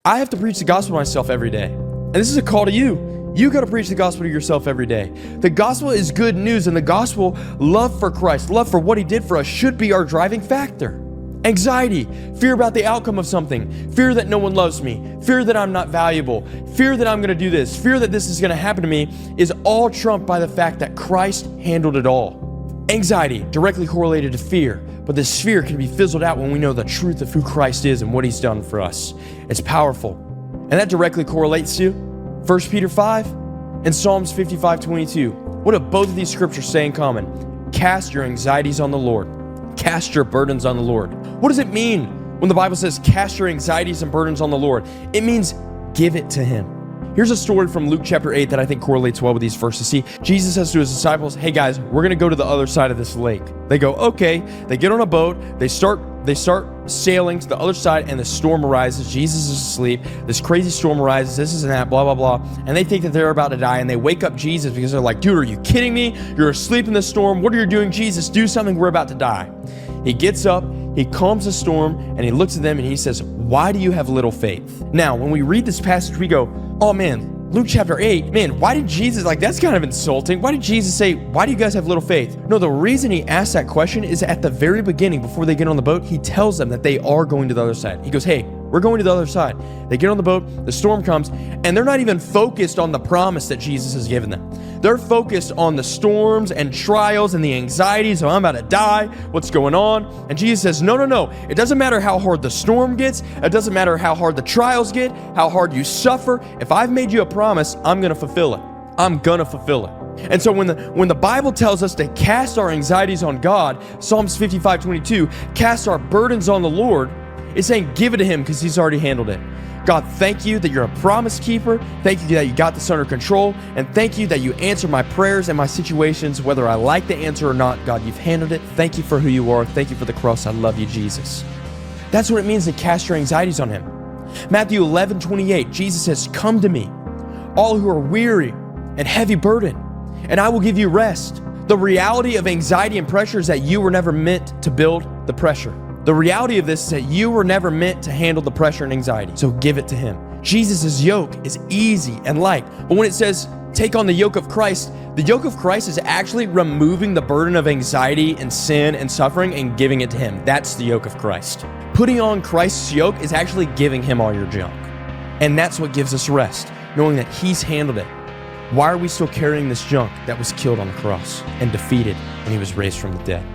I have to preach the gospel to myself every day. And this is a call to you. You got to preach the gospel to yourself every day. The gospel is good news, and the gospel, love for Christ, love for what he did for us, should be our driving factor. Anxiety, fear about the outcome of something, fear that no one loves me, fear that I'm not valuable, fear that I'm going to do this, fear that this is going to happen to me, is all trumped by the fact that Christ handled it all. Anxiety, directly correlated to fear, but this fear can be fizzled out when we know the truth of who Christ is and what he's done for us. It's powerful. And that directly correlates to 1 Peter 5 and Psalms 55:22. What do both of these scriptures say in common? Cast your anxieties on the Lord. Cast your burdens on the Lord. What does it mean when the Bible says cast your anxieties and burdens on the Lord? It means give it to him. Here's a story from Luke chapter 8 that I think correlates well with these verses. See, Jesus says to his disciples, hey guys, we're going to go to the other side of this lake. They go, okay. They get on a boat. They start sailing to the other side, and the storm arises. Jesus is asleep. This crazy storm arises. This is and that, blah, blah, blah. And they think that they're about to die, and they wake up Jesus because they're like, dude, are you kidding me? You're asleep in the storm. What are you doing, Jesus? Do something. We're about to die. He gets up, he calms the storm, and he looks at them and he says, why do you have little faith? Now, when we read this passage, we go, oh man, Luke chapter 8, man, why did Jesus, that's kind of insulting. Why did Jesus say, why do you guys have little faith? No, the reason he asked that question is at the very beginning, before they get on the boat, he tells them that they are going to the other side. He goes, hey, we're going to the other side. They get on the boat, the storm comes, and they're not even focused on the promise that Jesus has given them. They're focused on the storms and trials and the anxieties of I'm about to die, what's going on? And Jesus says, no. It doesn't matter how hard the storm gets. It doesn't matter how hard the trials get, how hard you suffer. If I've made you a promise, I'm going to fulfill it. I'm going to fulfill it. And so when the Bible tells us to cast our anxieties on God, Psalms 55:22, cast our burdens on the Lord, it's saying give it to him because he's already handled it. God, thank you that you're a promise keeper. Thank you that you got this under control. And thank you that you answer my prayers and my situations, whether I like the answer or not. God, you've handled it. Thank you for who you are. Thank you for the cross. I love you, Jesus. That's what it means to cast your anxieties on him. Matthew 11:28, Jesus says, come to me, all who are weary and heavy burdened, and I will give you rest. The reality of anxiety and pressure is that you were never meant to build the pressure. The reality of this is that you were never meant to handle the pressure and anxiety, so give it to him. Jesus' yoke is easy and light, but when it says take on the yoke of Christ, the yoke of Christ is actually removing the burden of anxiety and sin and suffering and giving it to him. That's the yoke of Christ. Putting on Christ's yoke is actually giving him all your junk, and that's what gives us rest, knowing that he's handled it. Why are we still carrying this junk that was killed on the cross and defeated when he was raised from the dead?